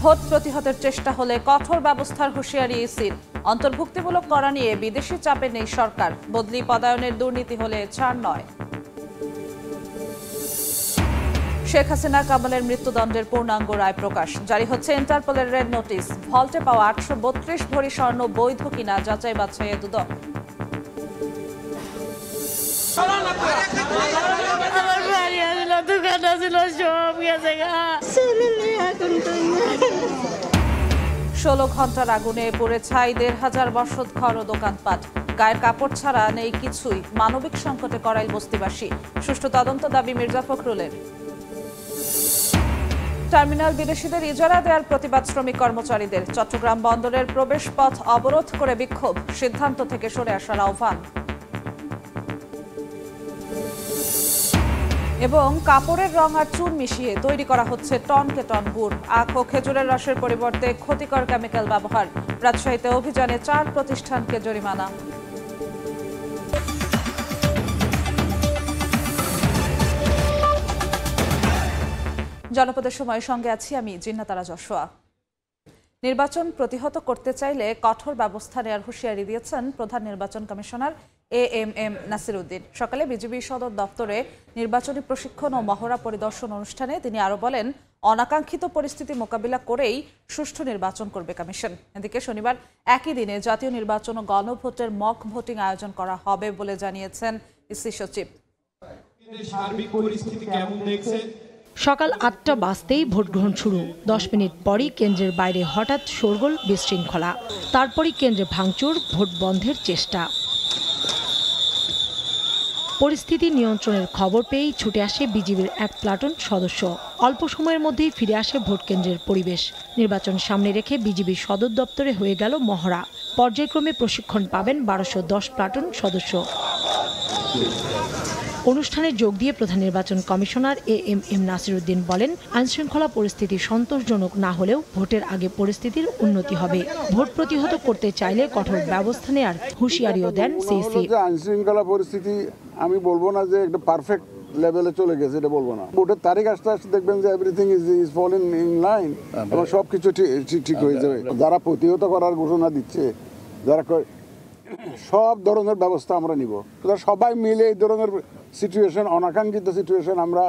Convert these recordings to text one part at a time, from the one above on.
Vote প্রতিহতের চেষ্টা হলে কঠোর ব্যবস্থার হুঁশিয়ারি ইসির। অন্তর্ভুক্তিমূলক করা নিয়ে বিদেশি চাপে নেই সরকার। বদলি পদায়নের দুর্নীতি হলে ছাড় নয়। শেখ হাসিনা কামালের মৃত্যুদণ্ডের পূর্ণাঙ্গ রায় প্রকাশ। জারি হচ্ছে ইন্টারপোলের রেড নোটিশ। ভল্টে পাওয়া 832 ভরি স্বর্ণ বৈধ কিনা যাচাই বাছাইয়ে দুদক। ষোলো ঘন্টার আগুনে পুড়ে ছাই ১,৫০০ বসতঘর ও দোকানপাট। গায়ের কাপড় ছাড়া নেই কিছুই। মানবিক সংকটে করাইল বস্তিবাসী। সুষ্ঠু তদন্ত দাবি মির্জা ফখরুলের। টার্মিনাল বিদেশিদের ইজারা দেওয়ার প্রতিবাদ শ্রমিক কর্মচারীদের। চট্টগ্রাম বন্দরের প্রবেশ পথ অবরোধ করে বিক্ষোভ। সিদ্ধান্ত থেকে সরে আসার আহ্বান। এবং কাপড়ের রং আর চুন মিশিয়ে তৈরি করা হচ্ছে টনকে টন গুড়। আখ ও খেজুরের রসের পরিবর্তে ক্ষতিকর কেমিক্যাল ব্যবহার। রাজশাহীতে অভিযানে 4 প্রতিষ্ঠানকে জরিমানা। জনপদের সময়ের সঙ্গে আছি আমি জিন্নাতারা যশোয়া। নির্বাচন প্রতিহত করতে চাইলে কঠোর ব্যবস্থা নেওয়ার হুঁশিয়ারি দিয়েছেন প্রধান নির্বাচন কমিশনার এএমএম নাসির উদ্দিন। সকালে বিজিবি সদর দপ্তরে নির্বাচনী প্রশিক্ষণ ও মহড়া পরিদর্শন অনুষ্ঠানে তিনি আরও বলেন, অনাকাঙ্ক্ষিত পরিস্থিতি মোকাবিলা করেই সুষ্ঠু নির্বাচন করবে কমিশন। এদিকে শনিবার একই দিনে জাতীয় নির্বাচন ও গণভোটের মক ভোটিং আয়োজন করা হবে বলে জানিয়েছেন ইসি সচিব। সকাল ৮টা বাজতেই ভোট গ্রহণ শুরু। ১০ মিনিট পরই কেন্দ্রের বাইরে হঠাৎ শোরগোল, বিশৃঙ্খলা। তারপরই কেন্দ্রে ভাঙচুর, ভোট বন্ধের চেষ্টা। পরিস্থিতি নিয়ন্ত্রণের খবর পেয়েই ছুটে আসে বিজিবির এক প্লাটুন সদস্য। অল্প সময়ের মধ্যেই ফিরে আসে ভোট কেন্দ্রের পরিবেশ। নির্বাচন সামনে রেখে বিজিবির সদর দপ্তরে হয়ে গেল মহড়া। পর্যায়ক্রমে প্রশিক্ষণ পাবেন ১২১০ প্লাটুন সদস্য। অনুষ্ঠানে যোগ দিয়ে প্রধান নির্বাচন কমিশনার এএমএম নাসির উদ্দিন বলেন, আইনশৃঙ্খলা পরিস্থিতি সন্তোষজনক না হলেও ভোটের আগে পরিস্থিতির উন্নতি হবে। ভোট প্রতিহত করতে চাইলে কঠোর ব্যবস্থা নেওয়ার হুঁশিয়ারিও দেন সিইসি। আইনশৃঙ্খলা পরিস্থিতি আমি বলবো না যে একটা পারফেক্ট লেভেলে চলে গেছে, এটা বলবো না। ভোটের তারিখ আসতে আসতে দেখবেন যে everything is falling in line এবং সবকিছু ঠিক হয়ে যাবে। যারা প্রতিহত করার ঘোষণা দিচ্ছে, যারা সব ধরনের ব্যবস্থা আমরা নিব। সবাই মিলে এই ধরনের সিচুয়েশন, অনাকাঙ্ক্ষিত সিচুয়েশন আমরা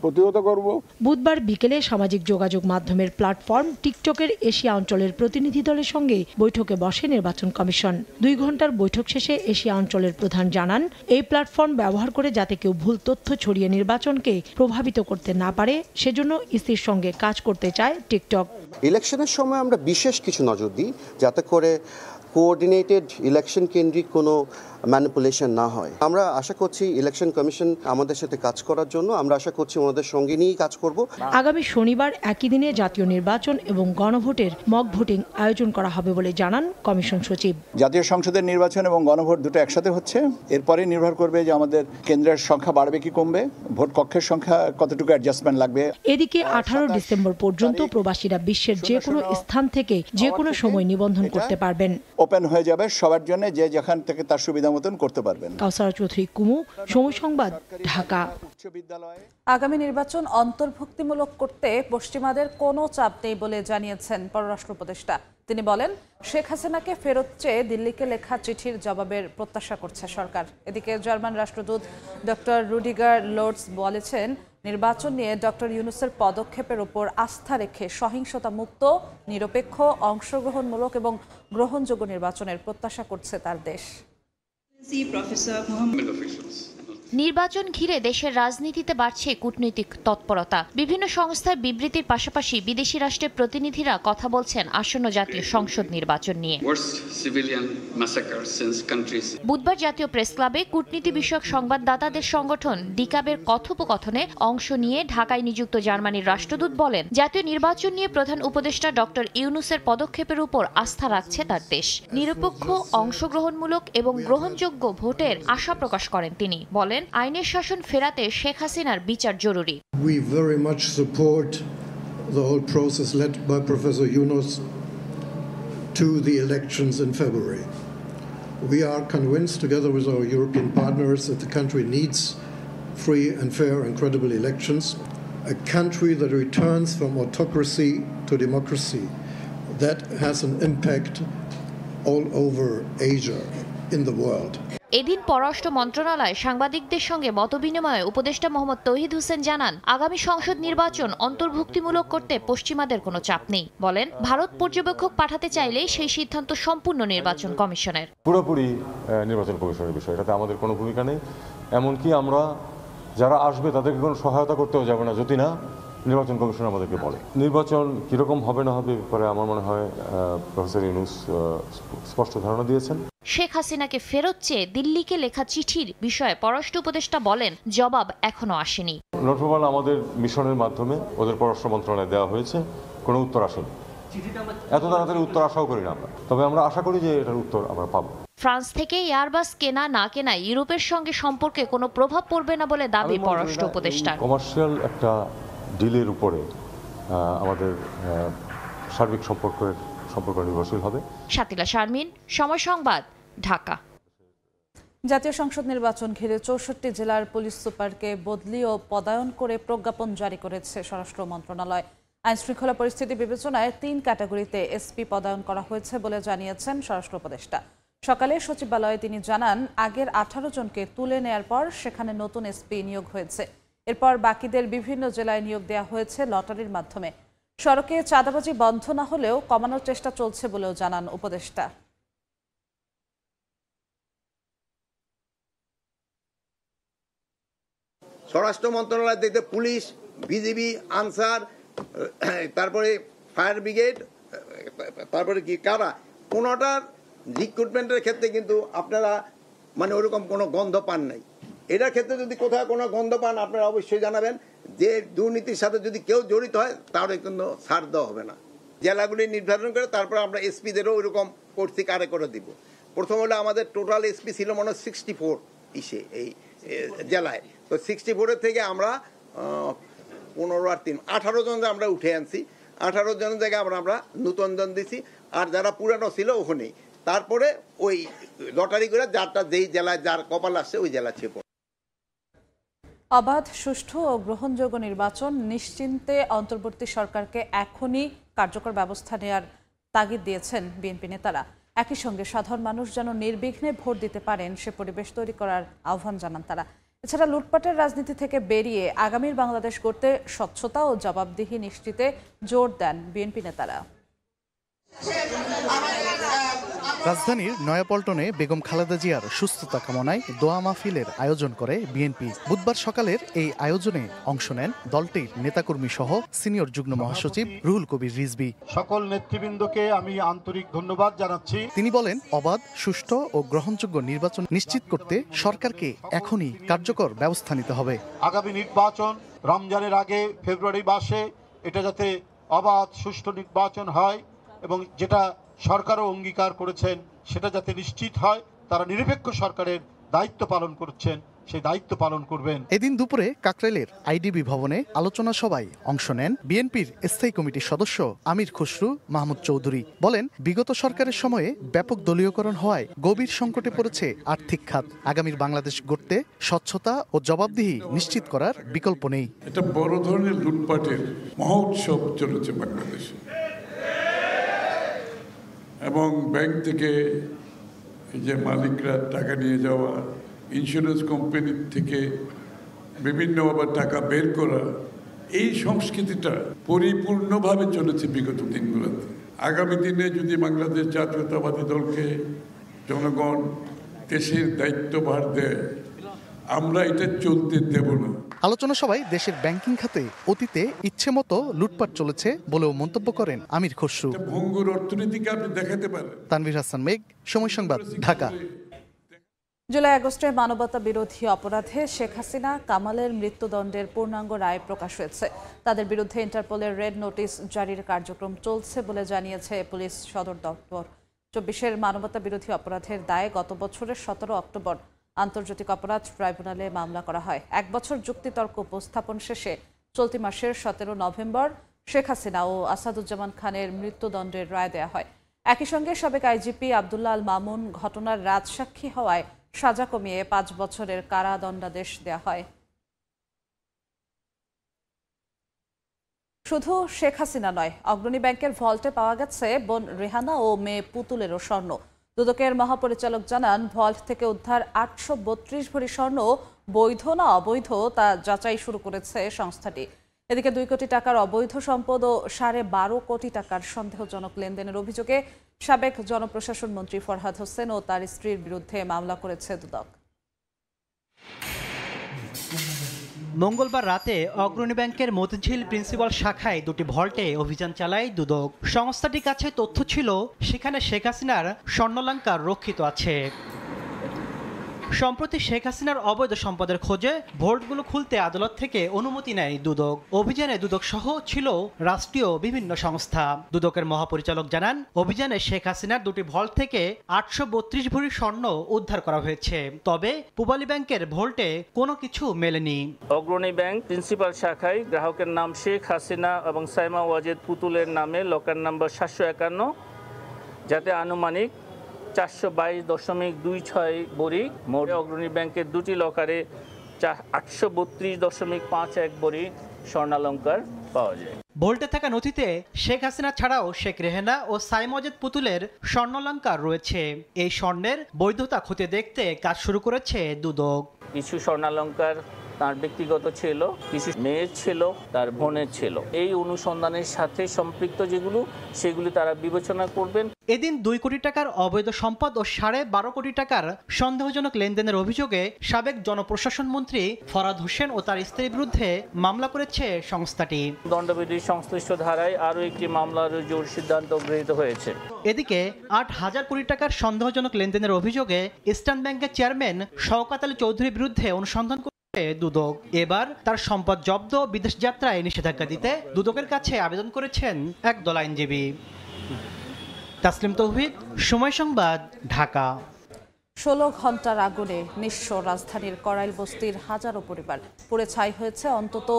প্রতিহত করব। বুধবার বিকেলে সামাজিক যোগাযোগ মাধ্যমের প্ল্যাটফর্ম টিকটকের এশিয়া অঞ্চলের প্রতিনিধি দলের সঙ্গে বৈঠকে বসে নির্বাচন কমিশন। 2 ঘন্টার বৈঠক শেষে এশিয়া অঞ্চলের প্রধান জানান, এই প্ল্যাটফর্ম ব্যবহার করে যাতে কেউ ভুল তথ্য ছড়িয়ে নির্বাচনকে প্রভাবিত করতে না পারে, সেজন্য ইসির সঙ্গে কাজ করতে চায় টিকটক। ইলেকশনের সময় আমরা বিশেষ কিছু নজর দিই যাতে করে কোঅর্ডিনেটেড ইলেকশন কেন্দ্রিক কোনো ম্যানিপুলেশন না হয়। আমরা আশা করছি ইলেকশন কমিশন আমাদের সাথে কাজ করার জন্য, আমরা আশা করছি ওনাদের সঙ্গে নিয়েই কাজ করব। আগামী শনিবার একই দিনে জাতীয় নির্বাচন এবং গণভোটের মক ভোটিং আয়োজন করা হবে বলে জানান কমিশন সচিব। জাতীয় সংসদের নির্বাচন এবং গণভোট দুটো একসাথে হচ্ছে। এরপরে নির্ভর করবে যে আমাদের কেন্দ্রের সংখ্যা বাড়বে কি কমবে, ভোট কক্ষের সংখ্যা কতটুকু অ্যাডজাস্টমেন্ট লাগবে। এদিকে 18 ডিসেম্বর পর্যন্ত প্রবাসীরা বিশ্বের যে কোনো স্থান থেকে যে কোনো সময় নিবন্ধন করতে পারবেন। ওপেন হয়ে যাবে সবার জন্য, যে যেখান থেকে তার সুবিধা মতন করতে পারবেন। কাউসারা চৌধুরী, কুমু, সময় সংবাদ, ঢাকা। আগামী নির্বাচন অন্তর্ভুক্তিমূলক করতে পশ্চিমাদের কোনো চাপ নেই বলে জানিয়েছেন পররাষ্ট্র উপদেষ্টা। তিনি বলেন, শেখ হাসিনাকে ফেরত চেয়ে দিল্লিকে লেখা চিঠির জবাবের প্রত্যাশা করছে সরকার। এদিকে জার্মান রাষ্ট্রদূত ডক্টর রুডিগার লোর্ডস বলেছেন, নির্বাচন নিয়ে ডক্টর ইউনূসের পদক্ষেপের উপর আস্থা রেখে সহিংসতা মুক্ত, নিরপেক্ষ, অংশগ্রহণমূলক এবং গ্রহণযোগ্য নির্বাচনের প্রত্যাশা করছে তার দেশ। নির্বাচন ঘিরে দেশের রাজনীতিতে বাড়ছে কূটনৈতিক তৎপরতা। বিভিন্ন সংস্থার বিবৃতির পাশাপাশি বিদেশি রাষ্ট্রের প্রতিনিধিরা কথা বলছেন আসন্ন জাতীয় সংসদ নির্বাচন নিয়ে। বুধবার জাতীয় প্রেস ক্লাবে কূটনীতি বিষয়ক সংবাদদাতাদের সংগঠন ডিকাবের কথোপকথনে অংশ নিয়ে ঢাকায় নিযুক্ত জার্মানির রাষ্ট্রদূত বলেন, জাতীয় নির্বাচন নিয়ে প্রধান উপদেষ্টা ডক্টর ইউনূসের পদক্ষেপের উপর আস্থা রাখছে তার দেশ। নিরপেক্ষ, অংশগ্রহণমূলক এবং গ্রহণযোগ্য ভোটের আশা প্রকাশ করেন তিনি। বলেন, আইনের শাসন ফেরাতে শেখ হাসিনার বিচার জরুরি। We very much support the whole process led by Professor Yunus to the elections in February. We are convinced, together with our European partners, that the country needs free and fair and credible elections, a country that returns from autocracy to democracy, that has an impact all over Asia, in the world. এদিন পররাষ্ট্র মন্ত্রণালয় সাংবাদিকদের সঙ্গে মতবিনিময়ে উপদেষ্টা মোহাম্মদ তৌহিদ হোসেন জানান, আগামী সংসদ নির্বাচন অন্তর্ভুক্তিমূলক করতে পশ্চিমাদের কোনো চাপ নেই। বলেন, ভারত পর্যবেক্ষক পাঠাতে চাইলেই সেই সিদ্ধান্ত সম্পূর্ণ নির্বাচন কমিশনের। পুরোপুরি নির্বাচন কমিশনের বিষয়, এটাতে আমাদের কোনো ভূমিকা নেই। এমনকি আমরা যারা আসবে তাদেরকে কোনো সহায়তা করতেও যাবে না যদি না নির্বাচন কমিশন আমাদেরকে বলে। নির্বাচন কীরকম হবে না হবে ব্যাপারে আমার মনে হয় প্রফেসর ইউনূস স্পষ্ট ধারণা দিয়েছেন। শেখ হাসিনাকে ফেরত চেয়ে দিল্লিকে লেখা চিঠির বিষয়ে পররাষ্ট্র উপদেষ্টা বলেন, জবাব এখনো আসেনি। নোটপ্রবাল আমাদের মিশনের মাধ্যমে ওদের পররাষ্ট্র মন্ত্রণালয়ে দেওয়া হয়েছে, কোনো উত্তর আসেনি। এত তাড়াতাড়ি উত্তর আশাও করি না আমরা, তবে আমরা আশা করি যে এটার উত্তর আমরা পাবো। ফ্রান্স থেকে এয়ারবাস কেনা না কেনায় ইউরোপের সঙ্গে সম্পর্কে কোনো প্রভাব পড়বে না বলে দাবি পররাষ্ট্র উপদেষ্টার। কমার্শিয়াল একটা ডিলের উপরে আমাদের সার্বিক সম্পর্ক নির্ভরশীল হবে। শাতিলা শারমিন, সময় সংবাদ, ঢাকা। জাতীয় সংসদ নির্বাচন ঘিরে ৬৪ জেলার পুলিশ সুপারকে বদলি ও পদায়ন করে প্রজ্ঞাপন জারি করেছে স্বরাষ্ট্র মন্ত্রণালয়। আইন শৃঙ্খলা পরিস্থিতি বিবেচনায় ৩ ক্যাটাগরিতে এসপি পদায়ন করা হয়েছে বলে জানিয়েছেন স্বরাষ্ট্র উপদেষ্টা। সকালে সচিবালয়ে তিনি জানান, আগের 18 জনকে তুলে নেয়ার পর সেখানে নতুন এসপি নিয়োগ হয়েছে। এরপর বাকিদের বিভিন্ন জেলায় নিয়োগ দেওয়া হয়েছে লটারির মাধ্যমে। সড়কে চাঁদাবাজি বন্ধ না হলেও কমানোর চেষ্টা চলছে বলেও জানান উপদেষ্টা। স্বরাষ্ট্র মন্ত্রণালয় দেখতে পুলিশ, বিজিবি, আনসার, তারপরে ফায়ার ব্রিগেড, তারপরে কি কারা, কোনোটার রিক্রুটমেন্টের ক্ষেত্রে কিন্তু আপনারা মানে ওরকম কোনো গন্ধ পান নাই। এটার ক্ষেত্রে যদি কোথাও কোনো গন্ধ পান আপনারা অবশ্যই জানাবেন, যে দুর্নীতির সাথে যদি কেউ জড়িত হয় তাহলে কিন্তু ছাড় দেওয়া হবে না। জেলাগুলি নির্ধারণ করে তারপরে আমরা এসপিদেরও ওইরকম করছি কারে করে দিব। প্রথম হলো আমাদের টোটাল এসপি ছিল মনে হয় 64 এই জেলায়, তো 64-এর থেকে আমরা 15 আর 3 18 জন আমরা উঠে আনছি। 18 জনের জায়গায় আমরা নতুন জন দিছি, আর যারা পুরানো ছিল ওখানেই। তারপরে ওই লটারি করে যারটা যেই জেলায় যার কপাল আসছে ওই জেলা ছিল। অবাধ, সুষ্ঠু ও গ্রহণযোগ্য নির্বাচন নিশ্চিন্তে অন্তর্বর্তী সরকারকে এখনই কার্যকর ব্যবস্থা নেওয়ার তাগিদ দিয়েছেন বিএনপি নেতারা। একই সঙ্গে সাধারণ মানুষ যেন নির্বিঘ্নে ভোট দিতে পারেন সে পরিবেশ তৈরি করার আহ্বান জানান তারা। এছাড়া লুটপাটের রাজনীতি থেকে বেরিয়ে আগামীর বাংলাদেশ গড়তে স্বচ্ছতা ও জবাবদিহি নিশ্চিতে জোর দেন বিএনপি নেতারা। রাজধানীর নয়াপল্টনে বেগম খালেদা জিয়ার সুস্থতা কামনায় দোয়া মাহফিলের আয়োজন করে বিএনপি। বুধবার সকালের এই আয়োজনে অংশ নেন দলটির নেতাকর্মী সহ সিনিয়র যুগ্ম মহাসচিব রুহুল কবির রিজভী। সকল নেতৃবৃন্দকে আমি আন্তরিক ধন্যবাদ জানাচ্ছি। তিনি বলেন, অবাধ, সুষ্ঠু ও গ্রহণযোগ্য নির্বাচন নিশ্চিত করতে সরকারকে এখনই কার্যকর ব্যবস্থা নিতে হবে। আগামী নির্বাচন রমজানের আগে ফেব্রুয়ারি মাসে এটা যাতে অবাধ, সুষ্ঠু নির্বাচন হয় এবং যেটা সরকারও অঙ্গীকার করেছেন সেটা যাতে নিশ্চিত হয়, তারা নিরপেক্ষ সরকারের দায়িত্ব পালন করছেন, সেই দায়িত্ব পালন করবেন। এদিন দুপুরে কাকরাইলের আইডিবি ভবনে আলোচনা সভায় অংশ নেন বিএনপির স্থায়ী কমিটির সদস্য আমির খসরু মাহমুদ চৌধুরী। বলেন, বিগত সরকারের সময়ে ব্যাপক দলীয়করণ হওয়ায় গভীর সংকটে পড়েছে আর্থিক খাত। আগামীর বাংলাদেশ গড়তে স্বচ্ছতা ও জবাবদিহি নিশ্চিত করার বিকল্প নেই। এটা বড় ধরনের লুটপাটের মহোৎসব চলেছে বাংলাদেশে, এবং ব্যাংক থেকে যে মালিকরা টাকা নিয়ে যাওয়া, ইন্স্যুরেন্স কোম্পানি থেকে বিভিন্ন আবার টাকা বের করা, এই সংস্কৃতিটা পরিপূর্ণভাবে চলেছে বিগত দিনগুলোতে। আগামী দিনে যদি বাংলাদেশ জাতীয়তাবাদী দলকে জনগণ দেশের দায়িত্বভার দেয়, আমরা এটা চলতে দেব না। আলোচনা সভায় দেশের ব্যাংকিং খাতে অতীতে ইচ্ছে মতো লুটপাট চলেছে বলেও মন্তব্য করেন আমির খসরু। ভঙ্গুর অর্থনীতিকে আপনি দেখাতে পারেন। তানভীর হাসান মেঘ, সময় সংবাদ, ঢাকা। জুলাই আগস্টে মানবতা বিরোধী অপরাধে শেখ হাসিনা, কামালের মৃত্যুদণ্ডের পূর্ণাঙ্গ রায় প্রকাশ হয়েছে। তাদের বিরুদ্ধে ইন্টারপোলের রেড নোটিশ জারির কার্যক্রম চলছে বলে জানিয়েছে পুলিশ সদর দপ্তর। 24-এর মানবতা বিরোধী অপরাধের দায়ে গত বছরের 17 অক্টোবর আন্তর্জাতিক অপরাধ ট্রাইব্যুনালে মামলা করা হয়। 1 বছর যুক্তিতর্ক উপস্থাপন শেষে চলতি মাসের 17 নভেম্বর শেখ হাসিনা ও আসাদুজ্জামান খানের মৃত্যুদণ্ডের রায় দেওয়া হয়। একই সঙ্গে সাবেক আইজিপি আব্দুল্লাহ আল মামুন ঘটনার রাজসাক্ষী হওয়ায় সাজা কমিয়ে 5 বছরের কারাদণ্ডাদেশ দেওয়া হয়। শুধু শেখ হাসিনা নয়, অগ্রণী ব্যাংকের ভল্টে পাওয়া গেছে বোন রেহানা ও মেয়ে পুতুলেরও স্বর্ণ। দুদকের মহাপরিচালক জানান, ভল্ট থেকে উদ্ধার 832 ভরি স্বর্ণ বৈধ না অবৈধ তা যাচাই শুরু করেছে সংস্থাটি। এদিকে 2 কোটি টাকার অবৈধ সম্পদ ও 12.5 কোটি টাকার সন্দেহজনক লেনদেনের অভিযোগে সাবেক জনপ্রশাসন মন্ত্রী ফরহাদ হোসেন ও তার স্ত্রীর বিরুদ্ধে মামলা করেছে দুদক। মঙ্গলবার রাতে অগ্রণী ব্যাংকের মতিঝিল প্রিন্সিপাল শাখায় 2টি ভল্টে অভিযান চালায় দুদক। সংস্থাটির কাছে তথ্য ছিল সেখানে শেখ হাসিনার স্বর্ণালংকার রক্ষিত আছে। সম্প্রতি শেখ হাসিনার অবৈধ সম্পদের খোঁজে ভল্টগুলো খুলতে আদালত থেকে অনুমতি নেয় দুদক। অভিযানে দুদক সহ ছিল রাষ্ট্রীয় বিভিন্ন সংস্থা। দুদকের মহাপরিচালক জানান, অভিযানে শেখ হাসিনার 2টি ভল্ট থেকে 832 ভরি স্বর্ণ উদ্ধার করা হয়েছে। তবে পূবালী ব্যাংকের ভল্টে কোনো কিছু মেলেনি। অগ্রণী ব্যাংক প্রিন্সিপাল শাখায় গ্রাহকের নাম শেখ হাসিনা এবং সাইমা ওয়াজেদ পুতুলের নামে লকার নম্বর 751, যাতে আনুমানিক 422.26 ভরি মোট। অগ্রণী ব্যাংকের 2টি লকারে 832.51 ভরি স্বর্ণালংকার পাওয়া যায়। ভল্টে থাকা নথিতে শেখ হাসিনা ছাড়াও শেখ রেহেনা ও সাইমা ওয়াজেদ পুতুলের স্বর্ণালংকার রয়েছে। এই স্বর্ণের বৈধতা খতিয়ে দেখতে কাজ শুরু করেছে দুদক। কিছু স্বর্ণালংকার তার ব্যক্তিগত ছিল, কিছু মেয়ের ছিল, তার বোনের ছিল। এই অনুসন্ধানের সাথে সম্পৃক্ত যেগুলো সেগুলি তারা বিবেচনা করবেন। এদিন 2 কোটি টাকার অবৈধ সম্পদ ও 12.5 কোটি টাকার সন্দেহজনক লেনদেনের অভিযোগে সাবেক জনপ্রশাসন মন্ত্রী ফরহাদ হোসেন ও তার স্ত্রীর বিরুদ্ধে মামলা করেছে সংস্থাটি। দণ্ডবিধির সংশ্লিষ্ট ধারায় আরও একটি মামলা রুজুর সিদ্ধান্ত গৃহীত হয়েছে। এদিকে 8,000 কোটি টাকার সন্দেহজনক লেনদেনের অভিযোগে ইস্টার্ন ব্যাংকের চেয়ারম্যান শওকত আলী চৌধুরীর বিরুদ্ধে অনুসন্ধান দুদক। এবার তার সম্পদ জব্দ, বিদেশ যাত্রায় নিষেধাজ্ঞা দিতে দুদকের কাছে আবেদন করেছেন একদল আইনজীবী। তাসলিম তৌহিদ, সময় সংবাদ, ঢাকা। 16 ঘন্টার আগুনে নিঃস্ব রাজধানীর করাইল বস্তির হাজারো পরিবার। পুড়ে ছাই হয়েছে অন্তত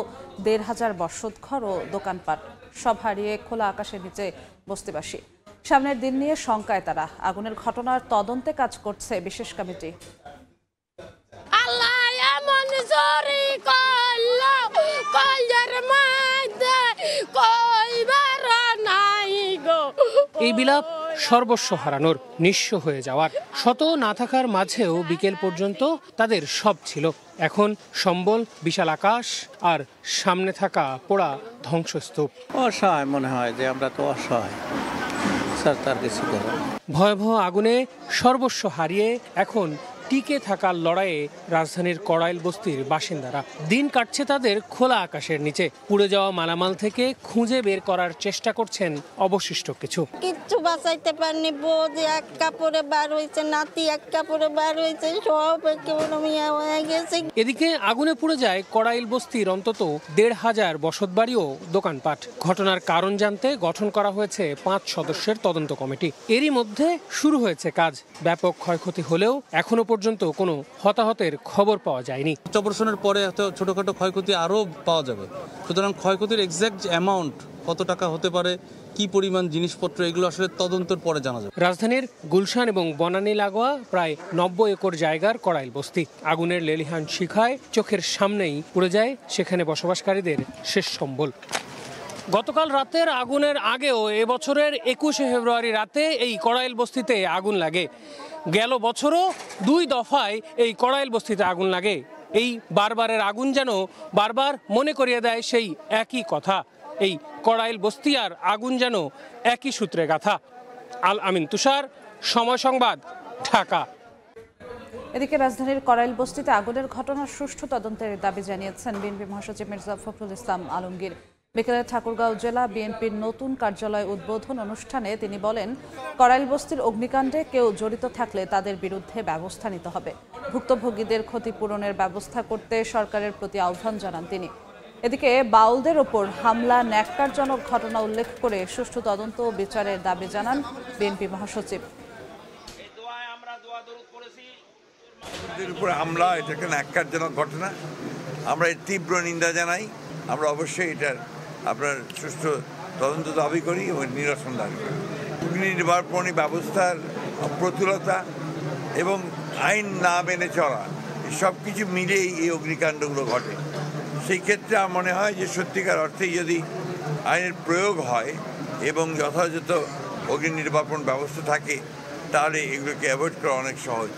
1,500 বসতঘর ও দোকানপাট। সব হারিয়ে খোলা আকাশের নিচে বস্তিবাসী। সামনের দিন নিয়ে শঙ্কায় তারা। আগুনের ঘটনার তদন্তে কাজ করছে বিশেষ কমিটি। এই বিলাপ সর্বস্ব হারানোর, নিঃস্ব হয়ে যাওয়ার। শত না থাকার মাঝেও বিকেল পর্যন্ত তাদের সব ছিল। এখন সম্বল বিশাল আকাশ আর সামনে থাকা পোড়া ধ্বংসস্তূপ। অসহায় মনে হয় যে আমরা তো অসহায়, স্যার তার কিছু করার। ভয়াবহ আগুনে সর্বস্ব হারিয়ে এখন টিকে থাকার লড়াইয়ে রাজধানীর করাইল বস্তির বাসিন্দারা। দিন কাটছে তাদের খোলা আকাশের নিচে। পুড়ে যাওয়া মালামাল থেকে খুঁজে বের করার চেষ্টা করছেন অবশিষ্ট কিছু। কিচ্ছু বাঁচাইতে পারেনি। বোধ এক কাপড়ে বার হয়েছে, নাতি এক কাপড়ে বার হয়েছে, সব একেবারে মিয়া হয়ে গেছে। এদিকে আগুনে পুড়ে যায় করাইল বস্তির অন্তত 1,500 বসতবাড়ি ও দোকানপাট। ঘটনার কারণ জানতে গঠন করা হয়েছে 5 সদস্যের তদন্ত কমিটি। এরই মধ্যে শুরু হয়েছে কাজ। ব্যাপক ক্ষয়ক্ষতি হলেও এখনো পর্যন্ত কোনো হতাহতের খবর পাওয়া যায়নি। অপারেশনের পরে ছোটখাটো ক্ষয়ক্ষতি আরও পাওয়া যাবে। সুতরাং ক্ষয়ক্ষতির এক্সাক্ট অ্যামাউন্ট কত টাকা হতে পারে, কি পরিমাণ জিনিসপত্র, এগুলো আসলে তদন্তের পরে জানা যাবে। রাজধানীর গুলশান এবং বনানী লাগোয়া প্রায় 90 একর জায়গার করাইল বস্তি। আগুনের লেলিহান শিখায় চোখের সামনেই পুড়ে যায় সেখানে বসবাসকারীদের শেষ সম্বল। গতকাল রাতের আগুনের আগেও এবছরের 21শে ফেব্রুয়ারি রাতে এই করাইল বস্তিতে আগুন লাগে। গেল বছরও 2 দফায় এই করাইল বস্তিতে আগুন লাগে। এই বারবারের আগুন যেন বারবার মনে করিয়ে দেয় সেই একই কথা। এই করাইল বস্তি আর আগুন যেন একই সূত্রে গাথা। আল আমিন তুষার, সময় সংবাদ, ঢাকা। এদিকে রাজধানীর করাইল বস্তিতে আগুনের ঘটনার সুষ্ঠু তদন্তের দাবি জানিয়েছেন বিএনপি মহাসচিব মির্জা ফখরুল ইসলাম আলমগীর। বিকেলে ঠাকুরগাঁও জেলা বিএনপির নতুন কার্যালয় উদ্বোধন অনুষ্ঠানে তিনি বলেন, করাইল বস্তির অগ্নিকাণ্ডে কেউ জড়িত থাকলে তাদের বিরুদ্ধে ব্যবস্থা নিতে হবে। ভুক্তভোগীদের ক্ষতিপূরণের ব্যবস্থা করতে সরকারের প্রতি আহ্বান জানান তিনি। এদিকে বাউলদের ওপর হামলা ন্যাক্কারজনক ঘটনা উল্লেখ করে সুষ্ঠু তদন্ত ও বিচারের দাবি জানান বিএনপি মহাসচিব। হামলা এটা একটা ন্যাক্কারজনক ঘটনা, আমরা এর তীব্র নিন্দা জানাই। আমরা অবশ্যই এটার আপনার সুষ্ঠু তদন্ত দাবি করি এবং নিরসন দাবি করি। অগ্নিনির্বাপণী ব্যবস্থার প্রতুলতা এবং আইন না মেনে চলা, সব কিছু মিলেই এই অগ্নিকাণ্ডগুলো ঘটে। সেই ক্ষেত্রে আমার মনে হয় যে সত্যিকার অর্থেই যদি আইনের প্রয়োগ হয় এবং যথাযথ অগ্নিনির্বাপণ ব্যবস্থা থাকে, তাহলে এগুলোকে অ্যাভয়েড করা অনেক সহজ।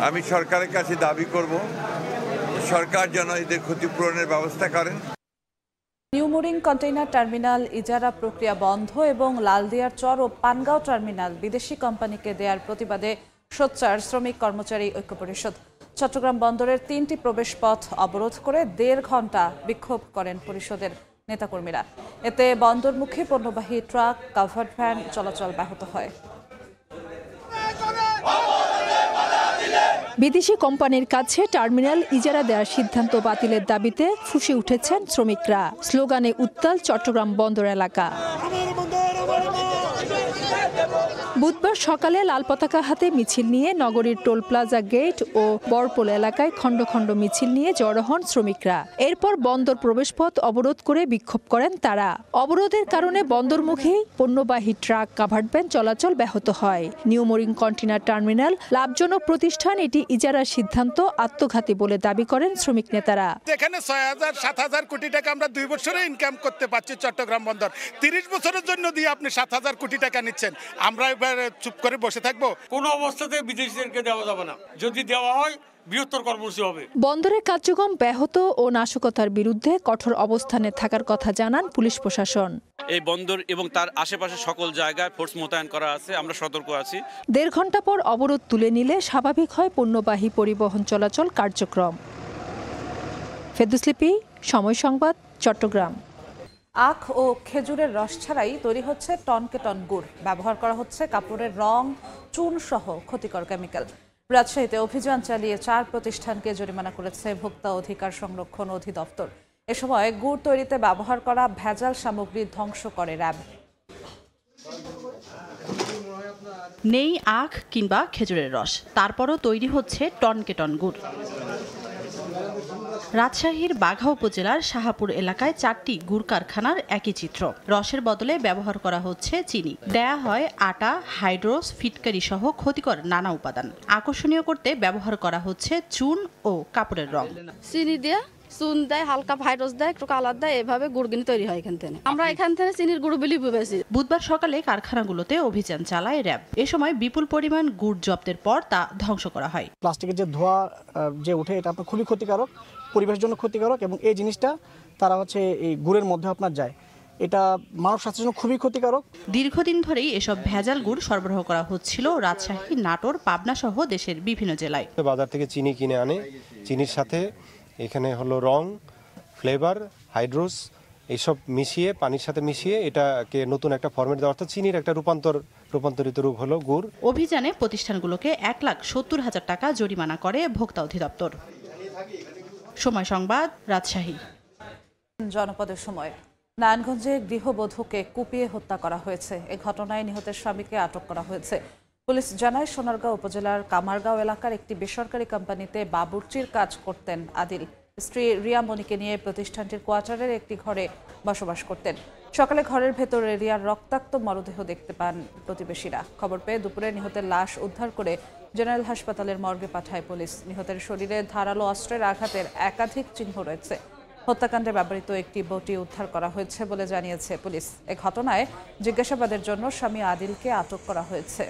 আমি সরকারের কাছে দাবি করব, সরকার যেন এদের ক্ষতিপূরণের ব্যবস্থা করেন। নিউ মোরিং কন্টেইনার টার্মিনাল ইজারা প্রক্রিয়া বন্ধ এবং লালদিয়ার চর ও পানগাঁও টার্মিনাল বিদেশি কোম্পানিকে দেওয়ার প্রতিবাদে সোচ্চার শ্রমিক কর্মচারী ঐক্য পরিষদ। চট্টগ্রাম বন্দরের 3টি প্রবেশ পথ অবরোধ করে 1.5 ঘণ্টা বিক্ষোভ করেন পরিষদের নেতাকর্মীরা। এতে বন্দরমুখী পণ্যবাহী ট্রাক, কাভার্ড ভ্যান চলাচল ব্যাহত হয়। বিদেশি কোম্পানির কাছে টার্মিনাল ইজারা দেওয়ার সিদ্ধান্ত বাতিলের দাবিতে ফুঁসে উঠেছেন শ্রমিকরা। স্লোগানে উত্তাল চট্টগ্রাম বন্দর এলাকা। বুধবার সকালে লাল পতাকা হাতে মিছিল নিয়ে নগরীর টোল প্লাজা গেট ও বরপোল এলাকায় খণ্ড খণ্ড মিছিল নিয়ে জড়ো হন শ্রমিকরা। এরপর বন্দর প্রবেশপথ অবরোধ করে বিক্ষোভ করেন তারা। অবরোধের কারণে বন্দরমুখী পণ্যবাহী ট্রাক, কাভার্ড ভ্যান চলাচল ব্যাহত হয়। নিউ মোরিং কন্টেইনার টার্মিনাল লাভজনক প্রতিষ্ঠান, এটি ইজারার সিদ্ধান্ত আত্মঘাতী বলে দাবি করেন শ্রমিক নেতারা। এখানে 6,000-7,000 কোটি টাকা আমরা 2 বছরে ইনকাম করতে পারছি চট্টগ্রাম বন্দর। 30 বছরের জন্য দিয়ে আপনি 7,000 কোটি টাকা নিচ্ছেন, আমরা চুপ করে বসে থাকবো? কোনো অবস্থাতে বিদেশিদেরকে দেওয়া যাবে না, যদি দেওয়া হয় বৃহত্তর কর্মসূচি হবে। বন্দরের কার্যক্রম ব্যাহত ও নাশকতার বিরুদ্ধে কঠোর অবস্থানে থাকার কথা জানান পুলিশ প্রশাসন। এই বন্দর এবং তার আশেপাশে সকল জায়গায় ফোর্স মোতায়েন করা আছে, আমরা সতর্ক আছি। 1.5 ঘণ্টা পর অবরোধ তুলে নিলে স্বাভাবিক হয় পণ্যবাহী পরিবহন চলাচল কার্যক্রম। ফেরদৌস লিপি, সময় সংবাদ, চট্টগ্রাম। আখ ও খেজুরের রস ছাড়াই তৈরি হচ্ছে টনকে টন গুড়। ব্যবহার করা হচ্ছে কাপড়ের রং, চুন সহ ক্ষতিকর কেমিক্যাল। রাজশাহীতে অভিযান চালিয়ে 4 প্রতিষ্ঠানকে জরিমানা করেছে ভোক্তা অধিকার সংরক্ষণ অধিদপ্তর। এ সময় গুড় তৈরিতে ব্যবহার করা ভেজাল সামগ্রী ধ্বংস করে র্যাব। নেই আখ কিংবা খেজুরের রস, তারপরও তৈরি হচ্ছে টনকে টন গুড়। রাজশাহীর বাঘা উপজেলার শাহাপুর এলাকায় 4টি গুড় কারখানার একই চিত্র। রসের বদলে ব্যবহার করা হচ্ছে চিনি, দেয়া হয় আটা, হাইড্রোস, ফিটকারি সহ ক্ষতিকর নানা উপাদান। আকর্ষণীয় করতে ব্যবহার করা হচ্ছে চুন ও কাপড়ের রং। চিনি দিয়ে চুন দেয়, হালকা ভাইরাস দেয়, একটু কালার দেয়, এভাবে গুড়গিনি তৈরি হয় এখান থেকে। আমরা এখান থেকে চিনির গুড় বিলি পেয়েছি। বুধবার সকালে কারখানাগুলোতে অভিযান চালায় র্যাব। এ সময় বিপুল পরিমাণ গুড় জব্দের পর তা ধ্বংস করা হয়। প্লাস্টিকের যে ধোঁয়া যে উঠে, এটা আপনার খুবই ক্ষতিকারক, পরিবেশের জন্য ক্ষতিকারক, এবং এই জিনিসটা তারা এই গুড়ের মধ্যে আপনার যায়, এটা মানব স্বাস্থ্যের জন্য খুবই ক্ষতিকারক। দীর্ঘদিন ধরেই এসব ভেজাল গুড় সরবরাহ করা হচ্ছিল রাজশাহী, নাটোর, পাবনা সহ দেশের বিভিন্ন জেলায়। বাজার থেকে চিনি কিনে আনে, চিনির সাথে এখানে হলো রং, ফ্লেভার, হাইড্রোস এইসব মিশিয়ে, পানির সাথে মিশিয়ে এটাকে নতুন একটা ফরম্যাট দেওয়া, অর্থাৎ চিনির একটা রূপান্তরিত রূপ হলো গুড়। অভিযানে প্রতিষ্ঠানগুলোকে 1,70,000 টাকা জরিমানা করে ভোক্তা অধিদপ্তর। সময় সংবাদ, রাজশাহী। জনপদের সময় নারায়ণগঞ্জে গৃহবধূকে কুপিয়ে হত্যা করা হয়েছে। এ ঘটনায় নিহতের স্বামীকে আটক করা হয়েছে। পুলিশ জানায়, সোনারগাঁও উপজেলার কামারগাঁও এলাকার একটি বেসরকারি কোম্পানিতে বাবুর্চির কাজ করতেন আদিল। স্ত্রী রিয়া মনিকে নিয়ে প্রতিষ্ঠানটির কোয়ার্টারের একটি ঘরে বসবাস করতেন। সকালে ঘরের ভেতরে রিয়ার রক্তাক্ত মরদেহ দেখতে পান প্রতিবেশীরা। খবর পেয়ে দুপুরে নিহতের লাশ উদ্ধার করে জেনারেল হাসপাতালের মর্গে পাঠায় পুলিশ। নিহতের শরীরে ধারালো অস্ত্রের আঘাতের একাধিক চিহ্ন রয়েছে। হত্যাকাণ্ডে ব্যবহৃত একটি বটি উদ্ধার করা হয়েছে বলে জানিয়েছে পুলিশ। এ ঘটনায় জিজ্ঞাসাবাদের জন্য স্বামী আদিলকে আটক করা হয়েছে।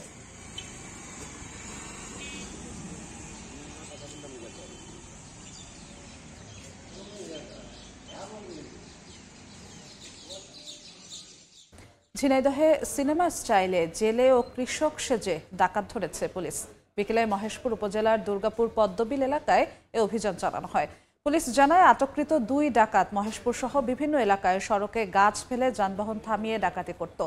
ঝিনাইদহে সিনেমা স্টাইলে জেলে ও কৃষক সেজে ডাকাত ধরেছে পুলিশ। বিকেলে মহেশপুর উপজেলার দুর্গাপুর পদ্মবিল এলাকায় এ অভিযান চালানো হয়। পুলিশ জানায়, আটককৃত 2 ডাকাত মহেশপুর সহ বিভিন্ন এলাকায় সড়কে গাছ ফেলে যানবাহন থামিয়ে ডাকাতি করত।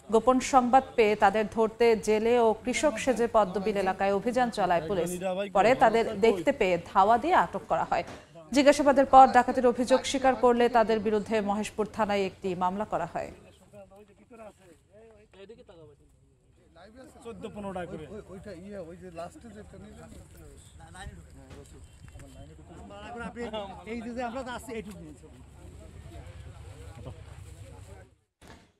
গোপন সংবাদ পেয়ে তাদের ধরতে জেলে ও কৃষক সেজে পদ্মবিল এলাকায় অভিযান চালায় পুলিশ। পরে তাদের দেখতে পেয়ে ধাওয়া দিয়ে আটক করা হয়। জিজ্ঞাসাবাদের পর ডাকাতির অভিযোগ স্বীকার করলে তাদের বিরুদ্ধে মহেশপুর থানায় একটি মামলা করা হয়। 14-15 টাকা করে ওই যে লাস্টে যেটা এই যে আমরা আসছি এইটুকু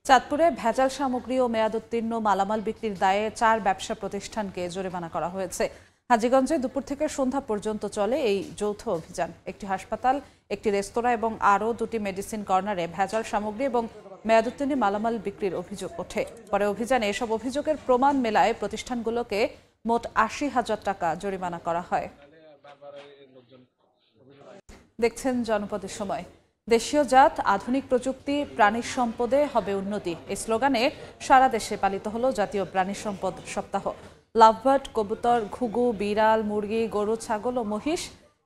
চাঁদপুরে ভেজাল সামগ্রী ও মেয়াদোত্তীর্ণ মালামাল বিক্রির দায়ে 4 ব্যবসা প্রতিষ্ঠানকে জরিমানা করা হয়েছে। হাজীগঞ্জে দুপুর থেকে সন্ধ্যা পর্যন্ত চলে এই যৌথ অভিযান। একটি হাসপাতাল, একটি রেস্তোরাঁ এবং আরও 2টি মেডিসিন কর্নারে ভেজাল সামগ্রী এবং মেয়াদোত্তীর্ণ মালামাল বিক্রির অভিযোগ ওঠে। পরে অভিযানে এসব অভিযোগের প্রমাণ মেলায় প্রতিষ্ঠানগুলোকে মোট 80,000 টাকা জরিমানা করা হয়। দেখছেন জনপদের সময়। দেশীয় জাত, আধুনিক প্রযুক্তি, প্রাণী সম্পদে হবে উন্নতি, এই স্লোগানে সারা দেশে পালিত হলো জাতীয় প্রাণী সম্পদ সপ্তাহ। লাভবার্ড, কবুতর, ঘুঘু, বিড়াল, মুরগি, গরু, ছাগল ও মহিষ,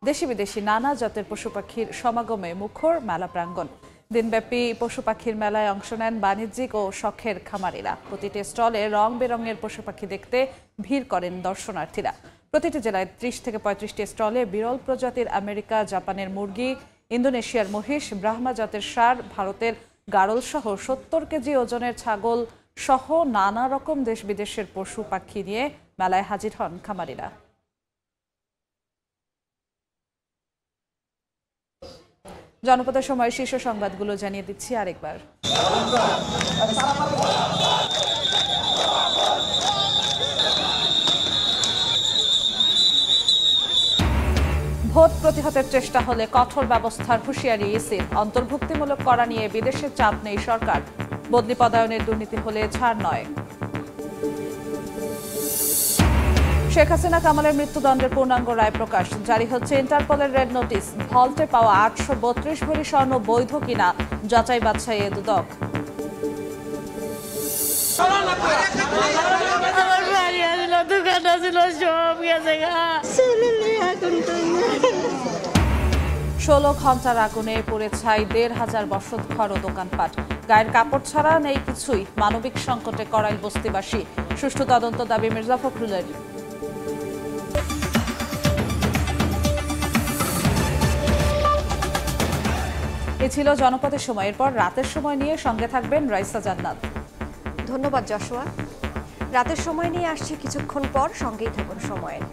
দেশি বিদেশি নানা জাতের পশু পাখির সমাগমে মুখর মেলা প্রাঙ্গণ। দিনব্যাপী পশু পাখির মেলায় অংশ নেন বাণিজ্যিক ও শখের খামারিরা। প্রতিটি স্টলে রং বেরঙের পশু পাখি দেখতে ভিড় করেন দর্শনার্থীরা। প্রতিটি জেলায় 30 থেকে 35টি স্টলে বিরল প্রজাতির আমেরিকা, জাপানের মুরগি, ইন্দোনেশিয়ার মহিষ, ব্রাহ্মা জাতের ষাঁড়, ভারতের গাড়ল সহ 70 কেজি ওজনের ছাগল সহ নানা রকম দেশ বিদেশের পশু পাখি নিয়ে মেলায় হাজির হন খামারিরা। জনপদের সময় শীর্ষ সংবাদগুলো জানিয়ে দিচ্ছি আরেকবার। ভোট প্রতিহতের চেষ্টা হলে কঠোর ব্যবস্থার হুঁশিয়ারি ইসির। অন্তর্ভুক্তিমূলক করা নিয়ে বিদেশে চাপ নেই সরকার। বদলি পদায়নের দুর্নীতি হলে ছাড় নয়। শেখ হাসিনা কামালের মৃত্যুদণ্ডের পূর্ণাঙ্গ রায় প্রকাশ। জারি হচ্ছে ইন্টারপোলের রেড নোটিশ। ভল্টে পাওয়া 832 ভরি স্বর্ণ বৈধ কিনা যাচাই বাছাইয়ে দুদক। দোকান ছিল সব গেছে। 16 ঘন্টার আগুনে পুড়ে ছাই 1,500 বসতঘর ও দোকানপাট। গায়ের কাপড় ছাড়া নেই কিছুই। মানবিক সংকটে করাইল বস্তিবাসী। সুষ্ঠু তদন্ত দাবি মির্জা ফখরুলের। এ ছিল জনপদের সময়। এরপর রাতের সময় নিয়ে সঙ্গে থাকবেন রাইসা জান্নাত। ধন্যবাদ যশোয়া। রাতের সময় নিয়ে আসছি কিছুক্ষণ পর, সঙ্গেই থাকুন সময়ের।